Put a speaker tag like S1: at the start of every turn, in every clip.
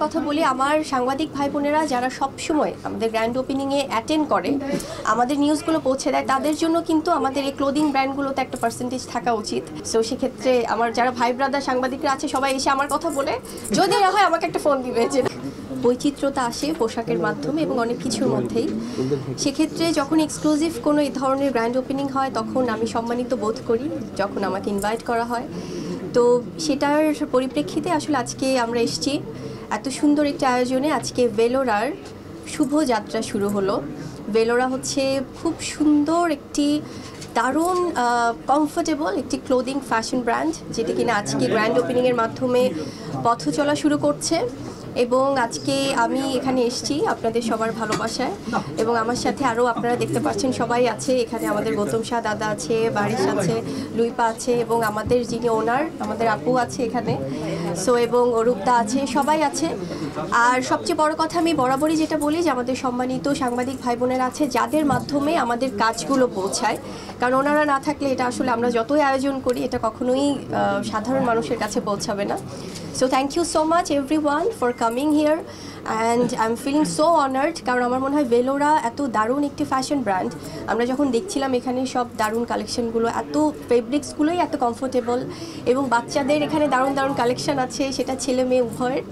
S1: কথা বলি, আমার সাংবাদিক ভাই বোনেরা যারা সবসময় আমাদের গ্র্যান্ড ওপেনিংয়ে অ্যাটেন্ড করে, আমাদের নিউজগুলো পৌঁছে দেয়, তাদের জন্য কিন্তু আমাদের এই ক্লোদিং ব্র্যান্ডগুলোতে একটা পার্সেন্টেজ থাকা উচিত। সো সেক্ষেত্রে আমার যারা ভাই ব্রাদার সাংবাদিকরা আছে সবাই এসে আমার কথা বলে, যদি না হয় আমাকে একটা ফোন দিবে যে বৈচিত্র্যতা আসে পোশাকের মাধ্যমে এবং অনেক কিছুর মধ্যেই। সেক্ষেত্রে যখন এক্সক্লুসিভ কোনো এই ধরনের গ্র্যান্ড ওপেনিং হয় তখন আমি সম্মানিত বোধ করি যখন আমাকে ইনভাইট করা হয়। তো সেটার পরিপ্রেক্ষিতে আসলে আজকে আমরা এসেছি এত সুন্দর একটি আয়োজনে। আজকে ভেলোরার শুভযাত্রা শুরু হলো। ভেলোরা হচ্ছে খুব সুন্দর একটি দারুণ কমফোর্টেবল একটি ক্লোদিং ফ্যাশন ব্র্যান্ড, যেটি কিনা আজকে গ্র্যান্ড ওপেনিংয়ের মাধ্যমে পথ চলা শুরু করছে। এবং আজকে আমি এখানে এসেছি আপনাদের সবার ভালোবাসায়, এবং আমার সাথে আরও আপনারা দেখতে পাচ্ছেন সবাই আছে এখানে। আমাদের গৌতম শাহ দাদা আছে, বারিশ আছে, লুইপা আছে, এবং আমাদের যিনি ওনার আমাদের আপু আছে এখানে, সো এবং অরূপদা আছে, সবাই আছে। আর সবচেয়ে বড় কথা আমি বরাবরই যেটা বলি যে আমাদের সম্মানিত সাংবাদিক ভাই বোনেরা আছে যাদের মাধ্যমে আমাদের কাজগুলো পৌঁছায়, কারণ ওনারা না থাকলে এটা আসলে আমরা যতই আয়োজন করি এটা কখনোই সাধারণ মানুষের কাছে পৌঁছাবে না। So thank you so much everyone for coming here and I'm feeling so honored, কারণ আমার মনে হয় ভেলোরা এত দারুণ একটি ফ্যাশন ব্র্যান্ড। আমরা যখন দেখছিলাম এখানে সব দারুণ কালেকশনগুলো, এত ফেব্রিক্সগুলোই এত কমফোর্টেবল, এবং বাচ্চাদের এখানে দারুণ দারুণ কালেকশন আছে, সেটা ছেলে মেয়ে উভয়ের,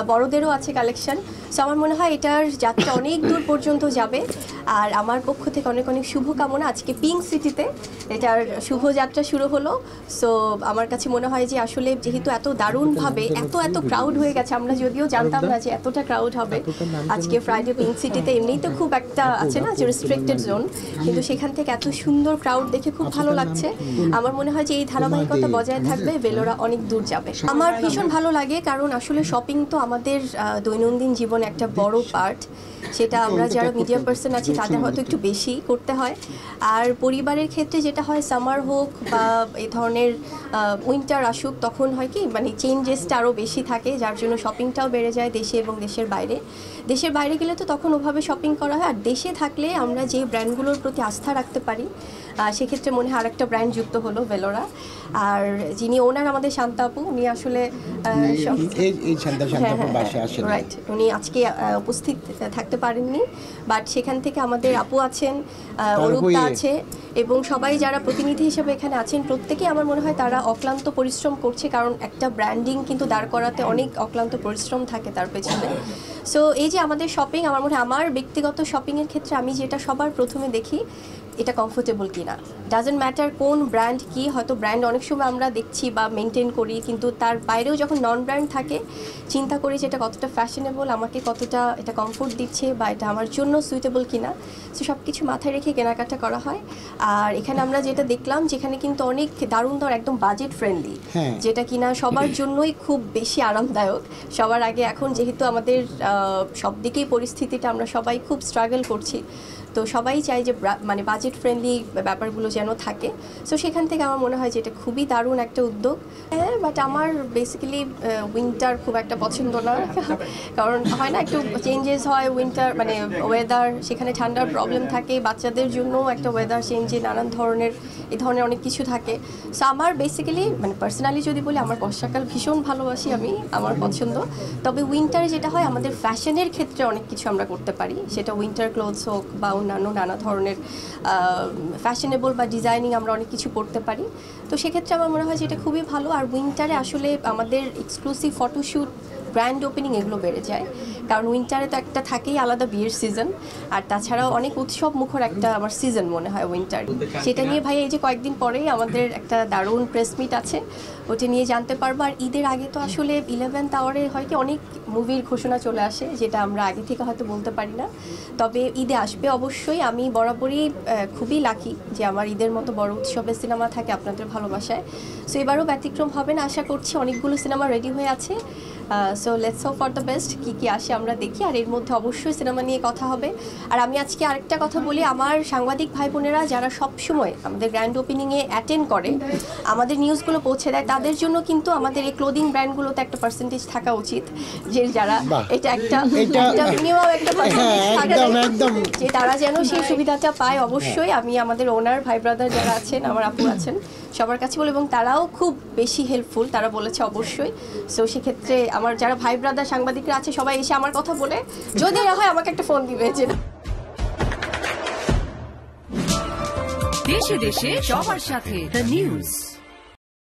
S1: বড়দেরও আছে কালেকশন। সো আমার মনে হয় এটার যাত্রা অনেক দূর পর্যন্ত যাবে। আর আমার পক্ষ থেকে অনেক অনেক শুভকামনা। আজকে পিঙ্ক সিটিতে এটার শুভযাত্রা শুরু হলো। সো আমার কাছে মনে হয় যে আসলে যেহেতু এত দারুণভাবে এত ক্রাউড হয়ে গেছে, আমরা যদিও জানতাম না যে এতটা ক্রাউড হবে আজকে ফ্রাইডে পিঙ্ক সিটিতে। এমনিই তো খুব একটা আছে না যে রেস্ট্রিক্টেড জোন, কিন্তু সেখান থেকে এত সুন্দর ক্রাউড দেখে খুব ভালো লাগছে। আমার মনে হয় যে এই ধারাবাহিকতা বজায় থাকবে, ভেলোরা অনেক দূর যাবে। আমার ভীষণ ভালো লাগে, কারণ আসলে শপিং তো আমাদের দৈনন্দিন জীবনে একটা বড় পার্ট। সেটা আমরা যারা মিডিয়া পার্সন আছি তাদের হয়তো একটু বেশি করতে হয়। আর পরিবারের ক্ষেত্রে যেটা হয়, সামার হোক বা এই ধরনের উইন্টার আসুক, তখন হয় কি মানে চেঞ্জেসটা আরও বেশি থাকে, যার জন্য শপিংটাও বেড়ে যায় দেশে এবং দেশের বাইরে। দেশের বাইরে গেলে তো তখন ওভাবে শপিং করা হয়, আর দেশে থাকলে আমরা যে ব্র্যান্ডগুলোর প্রতি আস্থা রাখতে পারি সেক্ষেত্রে মনে হয় আরেকটা ব্র্যান্ড যুক্ত হলো ভেলোরা। আর যিনি ওনার আমাদের শান্তা আপু, উনি আসলে রাইট, উনি আজকে উপস্থিত থাকতে পারেননি, বাট সেখান থেকে আমাদের আপু আছেন, অরূপদা আছে, এবং সবাই যারা প্রতিনিধি হিসেবে এখানে আছেন প্রত্যেকেই আমার মনে হয় তারা অক্লান্ত পরিশ্রম করছে, কারণ একটা ব্র্যান্ডিং কিন্তু দাঁড় করাতে অনেক অক্লান্ত পরিশ্রম থাকে তার পেছনে। সো এই যে আমাদের শপিং, আমার মনে হয় আমার ব্যক্তিগত শপিংয়ের ক্ষেত্রে আমি যেটা সবার প্রথমে দেখি এটা কমফোর্টেবল কিনা। ডাজেন্ট ম্যাটার কোন ব্র্যান্ড কি, হয়তো ব্র্যান্ড অনেক সময় আমরা দেখছি বা মেনটেন করি, কিন্তু তার বাইরেও যখন নন ব্র্যান্ড থাকে চিন্তা করি যে এটা কতটা ফ্যাশনেবল, আমাকে কতটা এটা কমফোর্ট দিচ্ছে, বা এটা আমার জন্য সুইটেবল কিনা। সো সব কিছু মাথায় রেখে কেনাকাটা করা হয়। আর এখানে আমরা যেটা দেখলাম, যেখানে কিন্তু অনেক দারুণ দারুণ একদম বাজেট ফ্রেন্ডলি, যেটা কিনা সবার জন্যই খুব বেশি আরামদায়ক। সবার আগে এখন যেহেতু আমাদের সব দিকেই পরিস্থিতিটা আমরা সবাই খুব স্ট্রাগল করছি, তো সবাই চাই যে মানে বাজেট ফ্রেন্ডলি ব্যাপারগুলো যেন থাকে। সো সেখান থেকে আমার মনে হয় যে এটা খুবই দারুণ একটা উদ্যোগ। হ্যাঁ, বাট আমার বেসিক্যালি উইন্টার খুব একটা পছন্দ না, কারণ হয় না একটু চেঞ্জেস হয় উইন্টার, মানে ওয়েদার, সেখানে ঠান্ডার প্রবলেম থাকে, বাচ্চাদের জন্য একটা ওয়েদার চেঞ্জে নানান ধরনের এই ধরনের অনেক কিছু থাকে। সো আমার বেসিক্যালি মানে পার্সোনালি যদি বলি, আমার বর্ষাকাল ভীষণ ভালোবাসি আমি, আমার পছন্দ। তবে উইন্টারে যেটা হয়, আমাদের ফ্যাশনের ক্ষেত্রে অনেক কিছু আমরা করতে পারি, সেটা উইন্টার ক্লোথস হোক বা অন্যান্য নানা ধরনের ফ্যাশনেবল বা ডিজাইনিং আমরা অনেক কিছু করতে পারি। তো সেক্ষেত্রে আমার মনে হয় যে এটা খুবই ভালো। আর উইন্টারে আসলে আমাদের এক্সক্লুসিভ ফটোশ্যুট, গ্র্যান্ড ওপেনিং এগুলো বেড়ে যায়, কারণ উইন্টারে তো একটা থাকেই আলাদা বিয়ের সিজন, আর তাছাড়াও অনেক উৎসব মুখর একটা আমার সিজন মনে হয় উইন্টার। সেটা নিয়ে ভাই এই যে কয়েকদিন পরেই আমাদের একটা দারুণ প্রেস মিট আছে, ওটা নিয়ে জানতে পারবো। আর ঈদের আগে তো আসলে 11th আওয়ারে হয় কি অনেক মুভির ঘোষণা চলে আসে, যেটা আমরা আগে থেকে হয়তো বলতে পারি না, তবে ঈদে আসবে অবশ্যই। আমি বরাবরই খুবই লাকি যে আমার ঈদের মতো বড় উৎসবের সিনেমা থাকে আপনাদের ভালোবাসায়। সো এবারও ব্যতিক্রম হবে না আশা করছি, অনেকগুলো সিনেমা রেডি হয়ে আছে। So let's hope for the best, কী আসে আমরা দেখি, আর এর মধ্যে অবশ্যই সিনেমা নিয়ে কথা হবে। আর আমি আজকে আরেকটা কথা বলি, আমার সাংবাদিক ভাই বোনেরা যারা সবসময় আমাদের গ্র্যান্ড ওপেনিংয়ে অ্যাটেন্ড করে, আমাদের নিউজগুলো পৌঁছে দেয়, তাদের জন্য কিন্তু আমাদের এই ক্লোদিং ব্র্যান্ডগুলোতে একটা পার্সেন্টেজ থাকা উচিত, যে যারা এটা একটা মিনিমাম একটা যে তারা যেন সেই সুবিধাটা পায়। অবশ্যই আমি আমাদের ওনার ভাই ব্রাদার যারা আছেন, আমার আপু আছেন, সবার কাছে বলে, এবং তারাও খুব বেশি হেল্পফুল, তারা বলেছে অবশ্যই। সো সেক্ষেত্রে আমার যারা ভাই ব্রাদার সাংবাদিকরা আছে সবাই এসে আমার কথা বলে, যদি না হয় আমাকে একটা ফোন দিবে। যে
S2: দেশে দেশে সবার সাথে দ্য নিউজ।